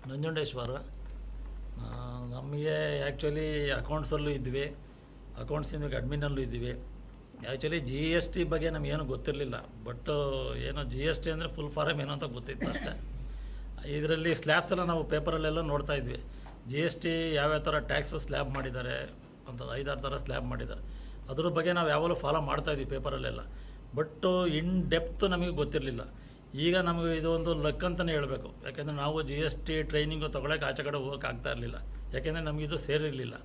ನಂಜುಂಡೇಶ್ವರ. ನಮಗೆ ಆ್ಯಕ್ಚುಲಿ ಅಕೌಂಟ್ಸಲ್ಲೂ ಇದ್ವಿ, ಅಕೌಂಟ್ಸಿಂದ ಅಡ್ಮಿನಲ್ಲೂ ಇದ್ದೀವಿ. ಆ್ಯಕ್ಚುಲಿ GST ಬಗ್ಗೆ ನಮಗೇನು ಗೊತ್ತಿರಲಿಲ್ಲ. ಬಟ್ ಏನೋ GST ಅಂದರೆ ಫುಲ್ ಫಾರಮ್ ಏನೋ ಅಂತ ಗೊತ್ತಿತ್ತು ಅಷ್ಟೇ. ಇದರಲ್ಲಿ ಸ್ಲ್ಯಾಬ್ಸ್ ಎಲ್ಲ ನಾವು ಪೇಪರಲ್ಲೆಲ್ಲ ನೋಡ್ತಾ ಇದ್ವಿ. GST ಯಾವ್ಯಾವ ಥರ ಟ್ಯಾಕ್ಸು ಸ್ಲ್ಯಾಬ್ ಮಾಡಿದ್ದಾರೆ ಅಂತ 5-6 ಥರ ಸ್ಲ್ಯಾಬ್ ಮಾಡಿದ್ದಾರೆ. ಅದ್ರ ಬಗ್ಗೆ ನಾವು ಯಾವಾಗಲೂ ಫಾಲೋ ಮಾಡ್ತಾಯಿದ್ವಿ ಪೇಪರಲ್ಲೆಲ್ಲ. ಬಟ್ಟು ಇನ್ ಡೆಪ್ತ್ ನಮಗೆ ಗೊತ್ತಿರಲಿಲ್ಲ. ಈಗ ನಮಗೆ ಇದು ಒಂದು ಲಕ್ ಅಂತಲೇ ಹೇಳಬೇಕು. ಯಾಕೆಂದರೆ ನಾವು GST ಟ್ರೈನಿಂಗು ತೊಗೊಳಕ್ಕೆ ಆಚೆ ಕಡೆ ಹೋಗೋಕೆ ಆಗ್ತಾ ಇರಲಿಲ್ಲ. ಯಾಕೆಂದರೆ ನಮಗಿದು ಸೇರಿರಲಿಲ್ಲ.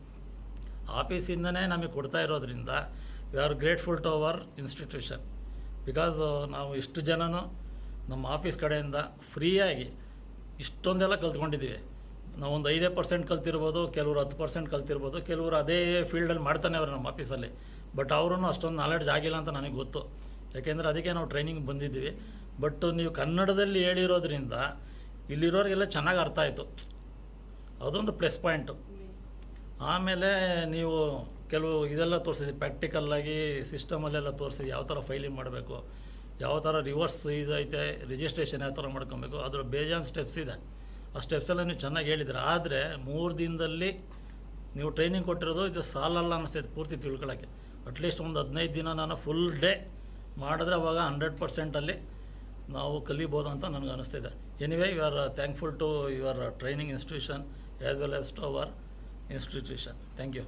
ಆಫೀಸಿಂದನೇ ನಮಗೆ ಕೊಡ್ತಾ ಇರೋದ್ರಿಂದ we are grateful to our institution. Because ನಾವು ಇಷ್ಟು ಜನನೂ ನಮ್ಮ ಆಫೀಸ್ ಕಡೆಯಿಂದ ಫ್ರೀಯಾಗಿ ಇಷ್ಟೊಂದೆಲ್ಲ ಕಲ್ತ್ಕೊಂಡಿದ್ದೀವಿ. ನಾವೊಂದು 5% ಕಲ್ತಿರ್ಬೋದು, ಕೆಲವರು 10% ಕಲ್ತಿರ್ಬೋದು, ಕೆಲವರು ಅದೇ ಫೀಲ್ಡಲ್ಲಿ ಮಾಡ್ತಾನೆ ಅವ್ರು ನಮ್ಮ ಆಫೀಸಲ್ಲಿ. ಬಟ್ ಅವ್ರೂ ಅಷ್ಟೊಂದು ನಾಲೆಡ್ಜ್ ಆಗಿಲ್ಲ ಅಂತ ನನಗೆ ಗೊತ್ತು. ಯಾಕೆಂದರೆ ಅದಕ್ಕೆ ನಾವು ಟ್ರೈನಿಂಗ್ ಬಂದಿದ್ದೀವಿ. ಬಟ್ ನೀವು ಕನ್ನಡದಲ್ಲಿ ಹೇಳಿರೋದ್ರಿಂದ ಇಲ್ಲಿರೋರಿಗೆಲ್ಲ ಚೆನ್ನಾಗಿ ಅರ್ಥ ಆಯಿತು. ಅದೊಂದು ಪ್ಲಸ್ ಪಾಯಿಂಟು. ಆಮೇಲೆ ನೀವು ಕೆಲವು ಇದೆಲ್ಲ ತೋರಿಸಿದ್ವಿ, ಪ್ರಾಕ್ಟಿಕಲ್ಲಾಗಿ ಸಿಸ್ಟಮಲ್ಲೆಲ್ಲ ತೋರಿಸಿ ಯಾವ ಥರ ಫೈಲಿಂಗ್ ಮಾಡಬೇಕು, ಯಾವ ಥರ ರಿವರ್ಸ್ ಇದೈತೆ, ರಿಜಿಸ್ಟ್ರೇಷನ್ ಯಾವ ಥರ ಮಾಡ್ಕೊಬೇಕು, ಅದರ ಬೇಜಾನ್ ಸ್ಟೆಪ್ಸ್ ಇದೆ. ಆ ಸ್ಟೆಪ್ಸೆಲ್ಲ ನೀವು ಚೆನ್ನಾಗಿ ಹೇಳಿದ್ರೆ. ಆದರೆ 3 ದಿನದಲ್ಲಿ ನೀವು ಟ್ರೈನಿಂಗ್ ಕೊಟ್ಟಿರೋದು ಇದು ಸಾಲಲ್ಲ ಅನ್ನಿಸ್ತೈತೆ ಪೂರ್ತಿ ತಿಳ್ಕೊಳ್ಳೋಕ್ಕೆ. ಅಟ್ಲೀಸ್ಟ್ ಒಂದು 15 ದಿನ ನಾನು ಫುಲ್ ಡೇ ಮಾಡಿದ್ರೆ ಅವಾಗ 100%ಅಲ್ಲಿ ನಾವು ಕಲಿಬೋದು ಅಂತ ನನಗೆ ಅನ್ನಿಸ್ತಿದೆ. Anyway, you are thankful to your training institution as well as to our institution. Thank you.